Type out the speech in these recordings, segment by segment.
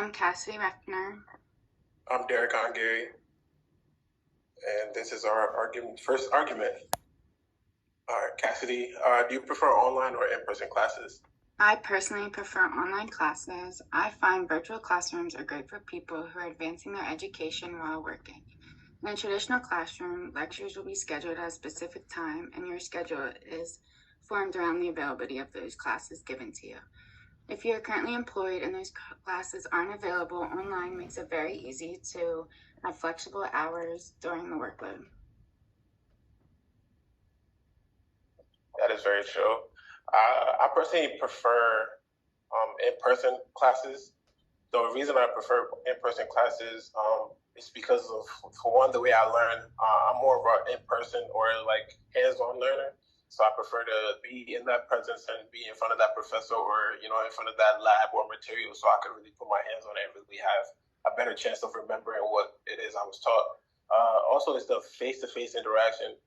I'm Cassidy Reffner. I'm Derek Ongary, and this is our first argument. All right, Cassidy, do you prefer online or in-person classes? I personally prefer online classes. I find virtual classrooms are great for people who are advancing their education while working. In a traditional classroom, lectures will be scheduled at a specific time, and your schedule is formed around the availability of those classes given to you. If you're currently employed and those classes aren't available, online makes it very easy to have flexible hours during the workload. That is very true. I personally prefer in-person classes. The reason I prefer in-person classes is because of, for one, the way I learn. I'm more of an in-person or like hands-on learner. So I prefer to be in that presence and be in front of that professor or, in front of that lab or material so I can really put my hands on it and really have a better chance of remembering what it is I was taught. Also, it's the face-to-face interaction.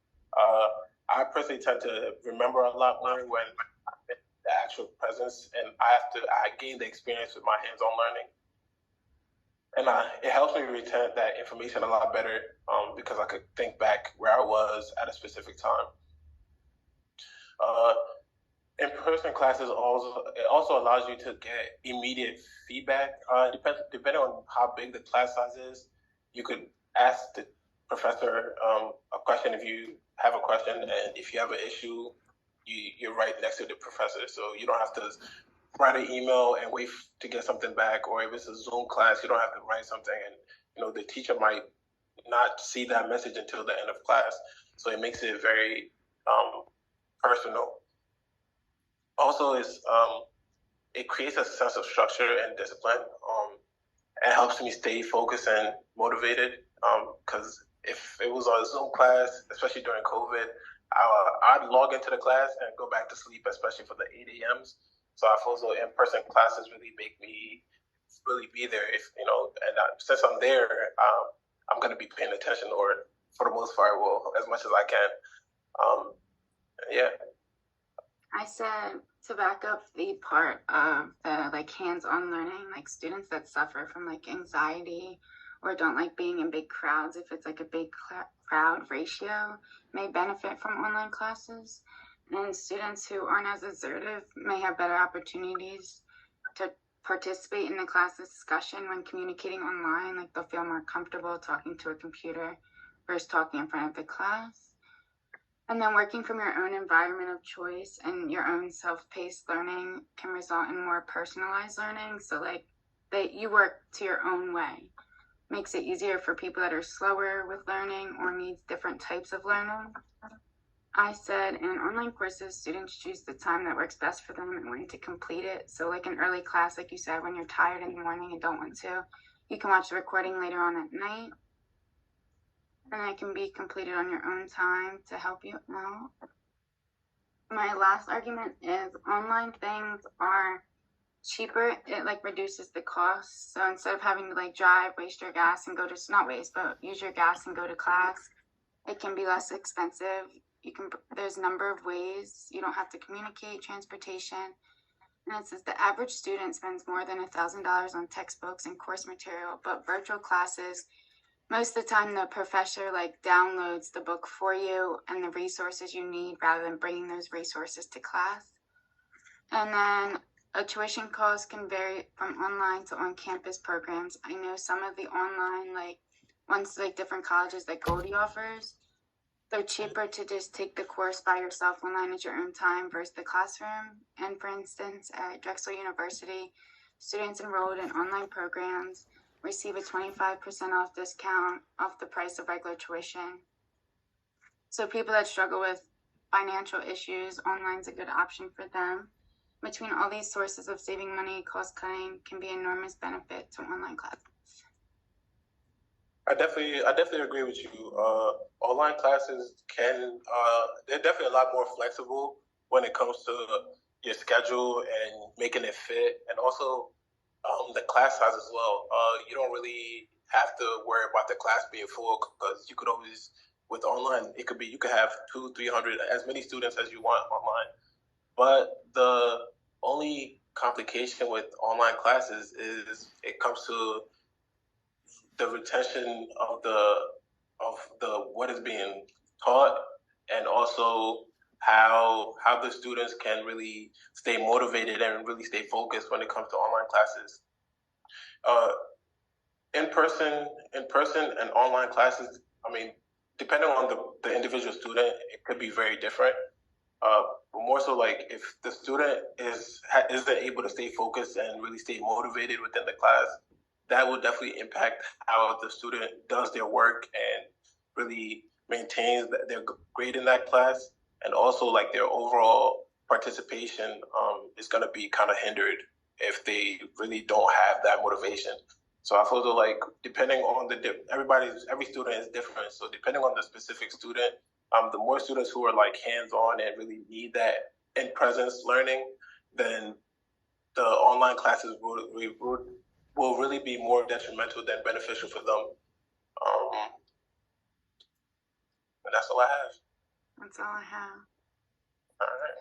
I personally tend to remember a lot more when I'm in the actual presence and I gain the experience with my hands-on learning. And it helps me retain that information a lot better because I could think back where I was at a specific time. In-person classes also allows you to get immediate feedback. Depending on how big the class size is, you could ask the professor a question if you have a question, and if you have an issue, you're right next to the professor, so you don't have to write an email and wait to get something back. Or if it's a Zoom class, you don't have to write something, and the teacher might not see that message until the end of class. So it makes it very personal. Also, it creates a sense of structure and discipline. It helps me stay focused and motivated. Because if it was a Zoom class, especially during COVID, I'd log into the class and go back to sleep, especially for the 8 a.m.s. So I feel as though in-person classes really make me really be there. Since I'm there, I'm going to be paying attention, or for the most part, well, as much as I can. Yeah. I said to back up the part of the hands-on learning, like students that suffer from anxiety or don't like being in big crowds, if it's a big crowd ratio, may benefit from online classes. And students who aren't as assertive may have better opportunities to participate in the class discussion when communicating online. They'll feel more comfortable talking to a computer versus talking in front of the class. And then working from your own environment of choice and your own self-paced learning can result in more personalized learning. So that you work to your own way. Makes it easier for people that are slower with learning or needs different types of learning. I said in online courses, students choose the time that works best for them and when to complete it. So an early class, like you said, when you're tired in the morning and don't want to, you can watch the recording later on at night. And it can be completed on your own time to help you out. My last argument is online things are cheaper. It reduces the cost. So instead of having to drive, waste your gas and not waste, but use your gas and go to class, it can be less expensive. There's a number of ways. You don't have to communicate, transportation. And it says the average student spends more than $1,000 on textbooks and course material, but virtual classes, most of the time the professor downloads the book for you and the resources you need rather than bringing those resources to class. And then a tuition cost can vary from online to on-campus programs. I know some of the online ones different colleges like Goldie offers, they're cheaper to just take the course by yourself online at your own time versus the classroom. And for instance, at Drexel University, students enrolled in online programs receive a 25% off discount off the price of regular tuition. So people that struggle with financial issues, online's a good option for them. Between all these sources of saving money, cost cutting can be an enormous benefit to online classes. I definitely agree with you. Online classes they're definitely a lot more flexible when it comes to your schedule and making it fit, and also the class size as well. You don't really have to worry about the class being full because you could always, with online, you could have 200-300, as many students as you want online. But the only complication with online classes is it comes to the retention of the what is being taught, and also how the students can really stay motivated and really stay focused when it comes to online classes. Uh, in person and online classes, I mean, depending on the individual student, it could be very different. But more so, like if the student isn't able to stay focused and really stay motivated within the class, that will definitely impact how the student does their work and really maintains their grade in that class, and also like their overall participation is going to be kind of hindered if they really don't have that motivation. So I feel like depending on every student is different. So depending on the specific student, the more students who are like hands-on and really need that in-presence learning, then the online classes will really be more detrimental than beneficial for them. And that's all I have. That's all I have. All right.